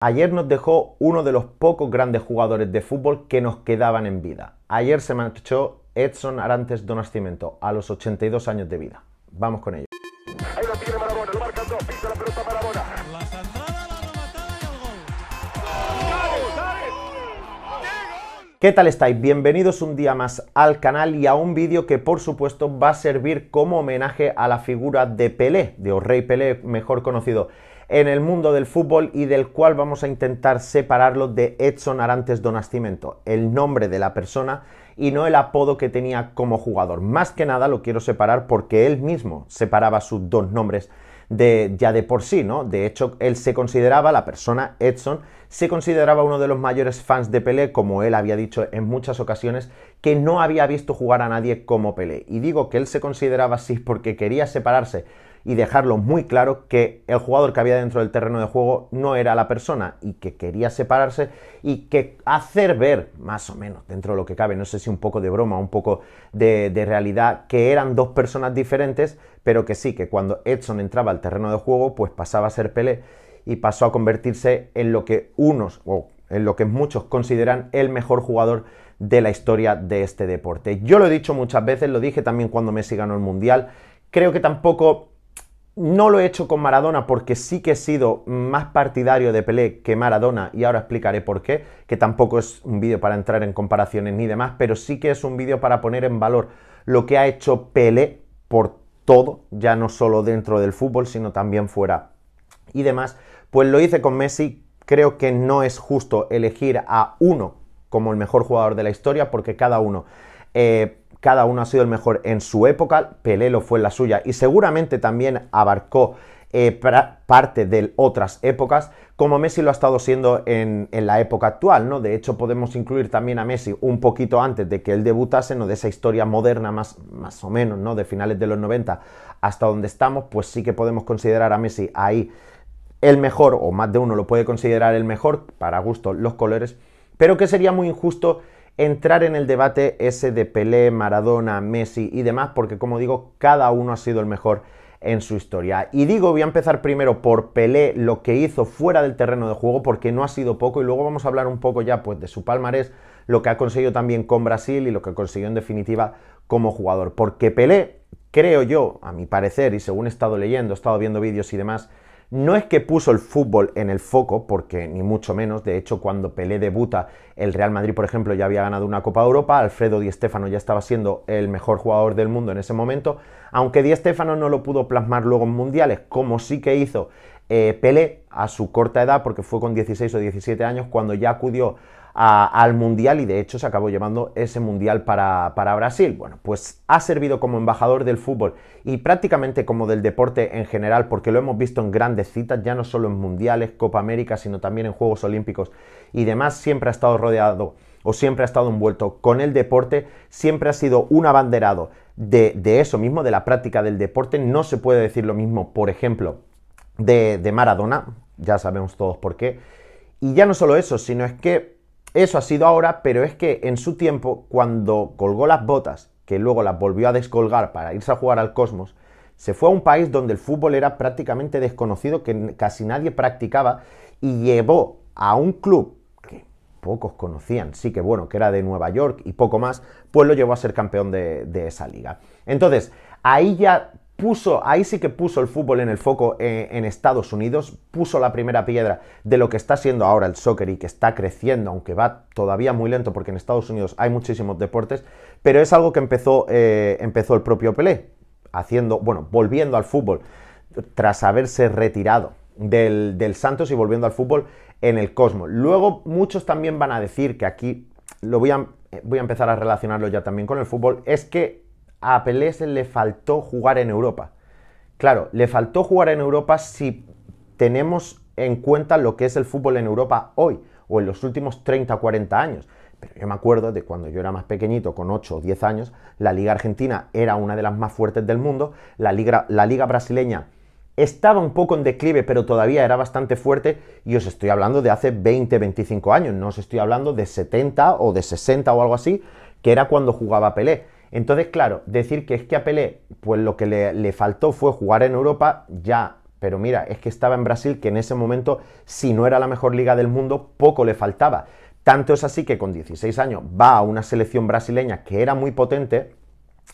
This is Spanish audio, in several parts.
Ayer nos dejó uno de los pocos grandes jugadores de fútbol que nos quedaban en vida. Ayer se marchó Edson Arantes do Nascimento a los 82 años de vida. Vamos con ello. Ahí lo tiene Maradona, lo marcan dos, pisa la pelota Maradona. La centrada, la rematada y el gol. ¿Qué tal estáis? Bienvenidos un día más al canal y a un vídeo que por supuesto va a servir como homenaje a la figura de Pelé, de o Rei Pelé, mejor conocido en el mundo del fútbol, y del cual vamos a intentar separarlo de Edson Arantes do Nascimento, el nombre de la persona y no el apodo que tenía como jugador. Más que nada lo quiero separar porque él mismo separaba sus dos nombres ya de por sí, ¿no? De hecho, él se consideraba, la persona Edson, se consideraba uno de los mayores fans de Pelé, como él había dicho en muchas ocasiones, que no había visto jugar a nadie como Pelé. Y digo que él se consideraba así porque quería separarse y dejarlo muy claro que el jugador que había dentro del terreno de juego no era la persona, y que quería separarse y que hacer ver, más o menos, dentro de lo que cabe, no sé si un poco de broma, un poco de realidad, que eran dos personas diferentes, pero que sí, que cuando Edson entraba al terreno de juego, pues pasaba a ser Pelé y pasó a convertirse en lo que unos, o en lo que muchos consideran el mejor jugador de la historia de este deporte. Yo lo he dicho muchas veces, lo dije también cuando Messi ganó el Mundial. Creo que tampoco... No lo he hecho con Maradona porque sí que he sido más partidario de Pelé que Maradona, y ahora explicaré por qué, que tampoco es un vídeo para entrar en comparaciones ni demás, pero sí que es un vídeo para poner en valor lo que ha hecho Pelé por todo, ya no solo dentro del fútbol, sino también fuera y demás. Pues lo hice con Messi. Creo que no es justo elegir a uno como el mejor jugador de la historia, porque cada uno ha sido el mejor en su época. Pelé lo fue en la suya y seguramente también abarcó parte de otras épocas, como Messi lo ha estado siendo en la época actual, ¿no? De hecho, podemos incluir también a Messi un poquito antes de que él debutase, ¿no? De esa historia moderna más o menos, ¿no? De finales de los 90 hasta donde estamos, pues sí que podemos considerar a Messi ahí el mejor, o más de uno lo puede considerar el mejor, para gusto los colores, pero que sería muy injusto entrar en el debate ese de Pelé, Maradona, Messi y demás, porque como digo, cada uno ha sido el mejor en su historia. Y digo, voy a empezar primero por Pelé, lo que hizo fuera del terreno de juego, porque no ha sido poco, y luego vamos a hablar un poco ya pues de su palmarés, lo que ha conseguido también con Brasil y lo que consiguió en definitiva como jugador. Porque Pelé, creo yo, a mi parecer, y según he estado leyendo, he estado viendo vídeos y demás, no es que puso el fútbol en el foco, porque ni mucho menos. De hecho, cuando Pelé debuta, el Real Madrid, por ejemplo, ya había ganado una Copa de Europa, Alfredo Di Stéfano ya estaba siendo el mejor jugador del mundo en ese momento, aunque Di Stéfano no lo pudo plasmar luego en mundiales, como sí que hizo Pelé a su corta edad, porque fue con 16 o 17 años cuando ya acudió al Mundial, y de hecho se acabó llevando ese Mundial para Brasil. Bueno, pues ha servido como embajador del fútbol y prácticamente como del deporte en general, porque lo hemos visto en grandes citas, ya no solo en Mundiales, Copa América, sino también en Juegos Olímpicos y demás. Siempre ha estado rodeado, o siempre ha estado envuelto con el deporte, siempre ha sido un abanderado de eso mismo, de la práctica del deporte. No se puede decir lo mismo, por ejemplo, de Maradona, ya sabemos todos por qué. Y ya no solo eso, sino es que eso ha sido ahora, pero es que en su tiempo, cuando colgó las botas, que luego las volvió a descolgar para irse a jugar al Cosmos, se fue a un país donde el fútbol era prácticamente desconocido, que casi nadie practicaba, y llevó a un club que pocos conocían, sí que bueno, que era de Nueva York y poco más, pues lo llevó a ser campeón de esa liga. Entonces, ahí sí que puso el fútbol en el foco en Estados Unidos, puso la primera piedra de lo que está siendo ahora el soccer, y que está creciendo, aunque va todavía muy lento porque en Estados Unidos hay muchísimos deportes, pero es algo que empezó el propio Pelé, volviendo al fútbol tras haberse retirado del Santos y volviendo al fútbol en el Cosmos. Luego muchos también van a decir, que aquí voy a empezar a relacionarlo ya también con el fútbol, es que a Pelé se le faltó jugar en Europa. Claro, le faltó jugar en Europa si tenemos en cuenta lo que es el fútbol en Europa hoy, o en los últimos 30 o 40 años. Pero yo me acuerdo de cuando yo era más pequeñito, con 8 o 10 años, la Liga Argentina era una de las más fuertes del mundo, la Liga Brasileña estaba un poco en declive, pero todavía era bastante fuerte, y os estoy hablando de hace 20, 25 años, no os estoy hablando de 70 o de 60 o algo así, que era cuando jugaba Pelé. Entonces, claro, decir que es que a Pelé, pues lo que le faltó fue jugar en Europa, ya pero mira, es que estaba en Brasil, que en ese momento, si no era la mejor liga del mundo, poco le faltaba. Tanto es así que con 16 años va a una selección brasileña que era muy potente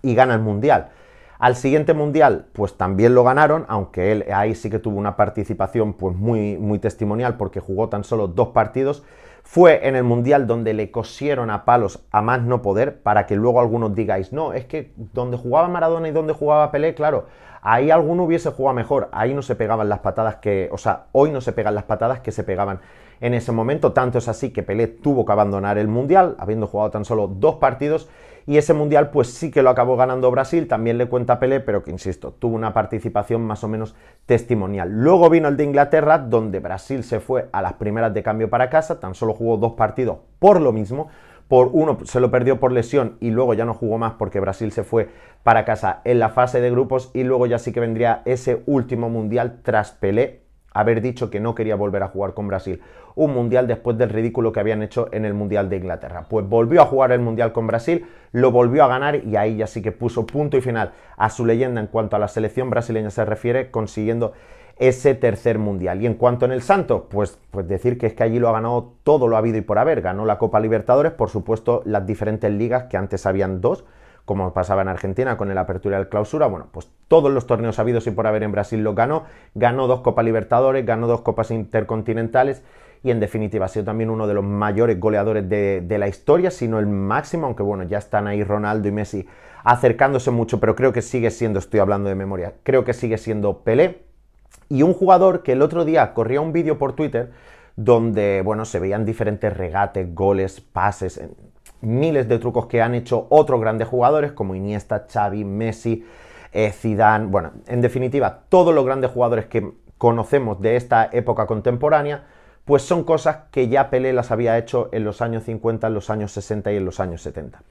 y gana el Mundial. Al siguiente Mundial, pues también lo ganaron, aunque él ahí sí que tuvo una participación pues muy testimonial, porque jugó tan solo 2 partidos. Fue en el Mundial donde le cosieron a palos a más no poder, para que luego algunos digáis, no, es que donde jugaba Maradona y donde jugaba Pelé, claro, ahí alguno hubiese jugado mejor, ahí no se pegaban las patadas que, o sea, hoy no se pegan las patadas que se pegaban en ese momento. Tanto es así que Pelé tuvo que abandonar el Mundial, habiendo jugado tan solo 2 partidos, y ese Mundial pues sí que lo acabó ganando Brasil, también le cuenta Pelé, pero que insisto, tuvo una participación más o menos testimonial. Luego vino el de Inglaterra, donde Brasil se fue a las primeras de cambio para casa, tan solo jugó 2 partidos por lo mismo, por uno se lo perdió por lesión y luego ya no jugó más porque Brasil se fue para casa en la fase de grupos, y luego ya sí que vendría ese último Mundial tras Pelé haber dicho que no quería volver a jugar con Brasil un Mundial después del ridículo que habían hecho en el Mundial de Inglaterra. Pues volvió a jugar el Mundial con Brasil, lo volvió a ganar y ahí ya sí que puso punto y final a su leyenda en cuanto a la selección brasileña se refiere, consiguiendo ese tercer Mundial. Y en cuanto en el Santo, pues decir que es que allí lo ha ganado todo lo habido y por haber. Ganó la Copa Libertadores, por supuesto las diferentes ligas, que antes habían 2, como pasaba en Argentina con el Apertura y el Clausura. Bueno, pues todos los torneos habidos y por haber en Brasil lo ganó. Ganó 2 Copas Libertadores, ganó 2 Copas Intercontinentales y en definitiva ha sido también uno de los mayores goleadores de la historia, si no el máximo, aunque bueno, ya están ahí Ronaldo y Messi acercándose mucho, pero creo que sigue siendo, estoy hablando de memoria, creo que sigue siendo Pelé. Y un jugador que el otro día corría un vídeo por Twitter donde, bueno, se veían diferentes regates, goles, pases, miles de trucos que han hecho otros grandes jugadores como Iniesta, Xavi, Messi, Zidane, bueno, en definitiva, todos los grandes jugadores que conocemos de esta época contemporánea, pues son cosas que ya Pelé las había hecho en los años 50, en los años 60 y en los años 70.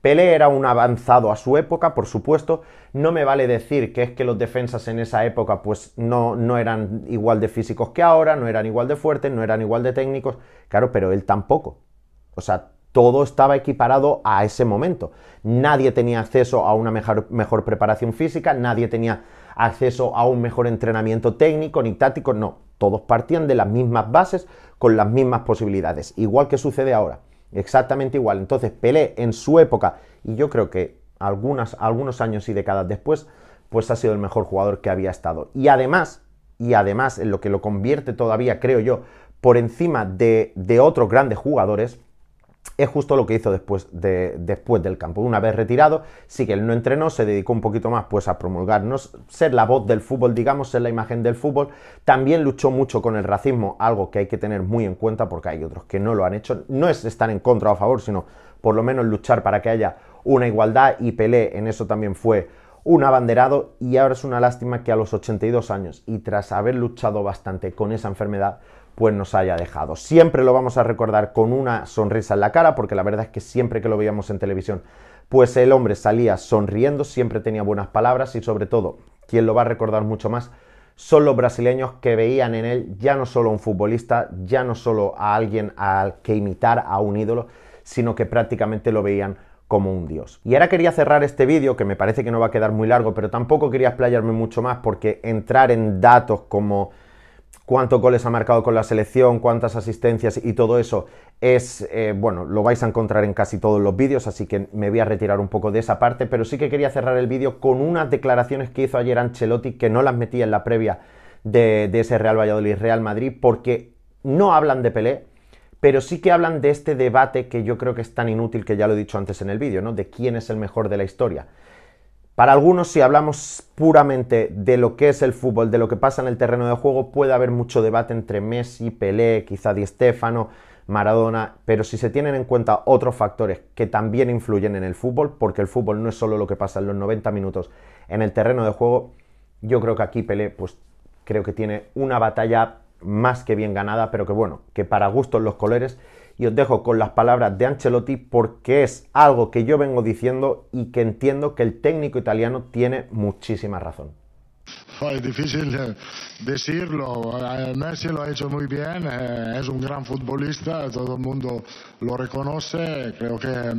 Pelé era un avanzado a su época, por supuesto. No me vale decir que es que los defensas en esa época pues no eran igual de físicos que ahora, no eran igual de fuertes, no eran igual de técnicos. Claro, pero él tampoco. O sea, todo estaba equiparado a ese momento. Nadie tenía acceso a una mejor preparación física, nadie tenía acceso a un mejor entrenamiento técnico ni táctico, no. Todos partían de las mismas bases, con las mismas posibilidades, igual que sucede ahora. Exactamente igual. Entonces Pelé en su época, y yo creo que algunos años y décadas después, pues ha sido el mejor jugador que había estado. Y además, en lo que lo convierte todavía, creo yo, por encima de otros grandes jugadores, es justo lo que hizo después del campo. Una vez retirado, sí que él no entrenó, se dedicó un poquito más pues a promulgarnos, ser la voz del fútbol, digamos, ser la imagen del fútbol. También luchó mucho con el racismo, algo que hay que tener muy en cuenta porque hay otros que no lo han hecho. No es estar en contra o a favor, sino por lo menos luchar para que haya una igualdad, y Pelé en eso también fue un abanderado. Y ahora es una lástima que a los 82 años y tras haber luchado bastante con esa enfermedad, pues nos haya dejado. Siempre lo vamos a recordar con una sonrisa en la cara, porque la verdad es que siempre que lo veíamos en televisión, pues el hombre salía sonriendo, siempre tenía buenas palabras, y sobre todo, quien lo va a recordar mucho más son los brasileños, que veían en él ya no solo un futbolista, ya no solo a alguien al que imitar, a un ídolo, sino que prácticamente lo veían como un dios. Y ahora quería cerrar este vídeo, que me parece que no va a quedar muy largo, pero tampoco quería explayarme mucho más, porque entrar en datos como cuántos goles ha marcado con la selección, cuántas asistencias y todo eso es, bueno, lo vais a encontrar en casi todos los vídeos, así que me voy a retirar un poco de esa parte, pero sí que quería cerrar el vídeo con unas declaraciones que hizo ayer Ancelotti, que no las metí en la previa de ese Real Valladolid-Real Madrid, porque no hablan de Pelé, pero sí que hablan de este debate que yo creo que es tan inútil, que ya lo he dicho antes en el vídeo, ¿no? De quién es el mejor de la historia. Para algunos, si hablamos puramente de lo que es el fútbol, de lo que pasa en el terreno de juego, puede haber mucho debate entre Messi, Pelé, quizá Di Stéfano, Maradona, pero si se tienen en cuenta otros factores que también influyen en el fútbol, porque el fútbol no es solo lo que pasa en los 90 minutos en el terreno de juego, yo creo que aquí Pelé, pues creo que tiene una batalla más que bien ganada, pero que bueno, que para gustos los colores. Y os dejo con las palabras de Ancelotti, porque es algo que yo vengo diciendo y que entiendo que el técnico italiano tiene muchísima razón. Es difícil decirlo, Messi lo ha hecho muy bien, es un gran futbolista, todo el mundo lo reconoce, creo que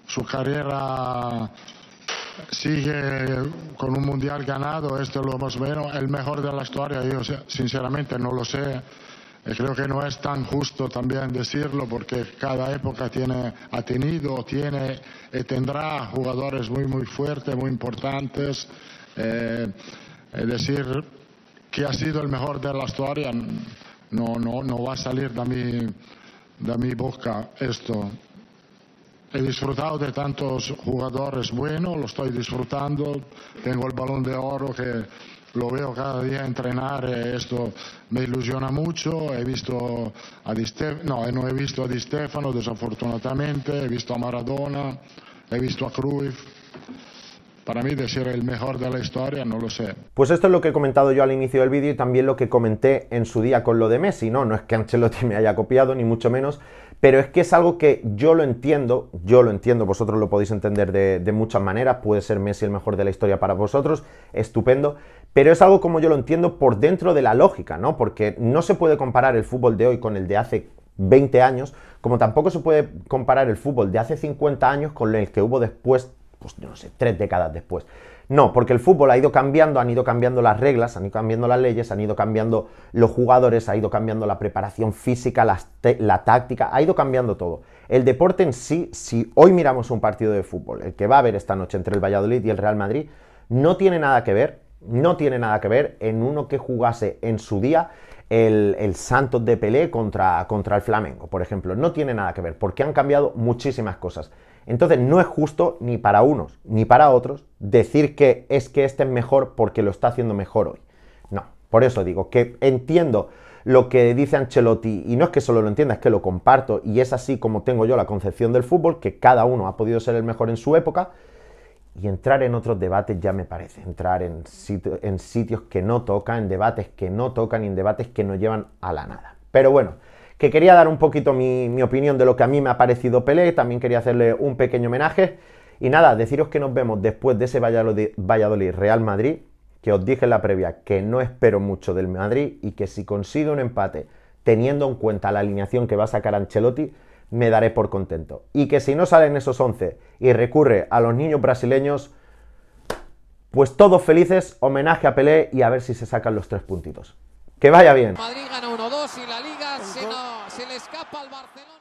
su carrera sigue con un mundial ganado, esto es lo más o menos el mejor de la historia. Yo sinceramente no lo sé. Creo que no es tan justo también decirlo porque cada época ha tenido, tiene y tendrá jugadores muy fuertes, muy importantes. Es decir, que ha sido el mejor de la historia no va a salir de mi boca esto. He disfrutado de tantos jugadores buenos, lo estoy disfrutando. Tengo el Balón de Oro que lo veo cada día entrenar, esto me ilusiona mucho. He visto no he visto a Di Stefano desafortunadamente, he visto a Maradona, he visto a Cruyff. Para mí decir el mejor de la historia, no lo sé. Pues esto es lo que he comentado yo al inicio del vídeo y también lo que comenté en su día con lo de Messi, ¿no? No es que Ancelotti me haya copiado, ni mucho menos, pero es que es algo que yo lo entiendo, vosotros lo podéis entender de muchas maneras, puede ser Messi el mejor de la historia para vosotros, estupendo, pero es algo como yo lo entiendo por dentro de la lógica, ¿no? Porque no se puede comparar el fútbol de hoy con el de hace 20 años, como tampoco se puede comparar el fútbol de hace 50 años con el que hubo después, pues no sé, 3 décadas después. No, porque el fútbol ha ido cambiando, han ido cambiando las reglas, han ido cambiando las leyes, han ido cambiando los jugadores, ha ido cambiando la preparación física, la táctica, ha ido cambiando todo. El deporte en sí, si hoy miramos un partido de fútbol, el que va a haber esta noche entre el Valladolid y el Real Madrid, no tiene nada que ver en uno que jugase en su día el Santos de Pelé contra el Flamengo, por ejemplo. No tiene nada que ver, porque han cambiado muchísimas cosas. Entonces no es justo ni para unos ni para otros decir que este es mejor porque lo está haciendo mejor hoy. No, por eso digo que entiendo lo que dice Ancelotti y no es que solo lo entienda, es que lo comparto y es así como tengo yo la concepción del fútbol, que cada uno ha podido ser el mejor en su época. Y entrar en otros debates ya me parece, entrar en sitios que no tocan, en debates que no tocan y en debates que no llevan a la nada. Pero bueno, que quería dar un poquito mi opinión de lo que a mí me ha parecido Pelé, también quería hacerle un pequeño homenaje. Y nada, deciros que nos vemos después de ese Valladolid-Real Madrid, que os dije en la previa que no espero mucho del Madrid y que si consigue un empate, teniendo en cuenta la alineación que va a sacar Ancelotti, me daré por contento. Y que si no salen esos 11 y recurre a los niños brasileños, pues todos felices, homenaje a Pelé y a ver si se sacan los 3 puntitos. ¡Que vaya bien! Madrid gana 1-2 y la Liga se le escapa al Barcelona.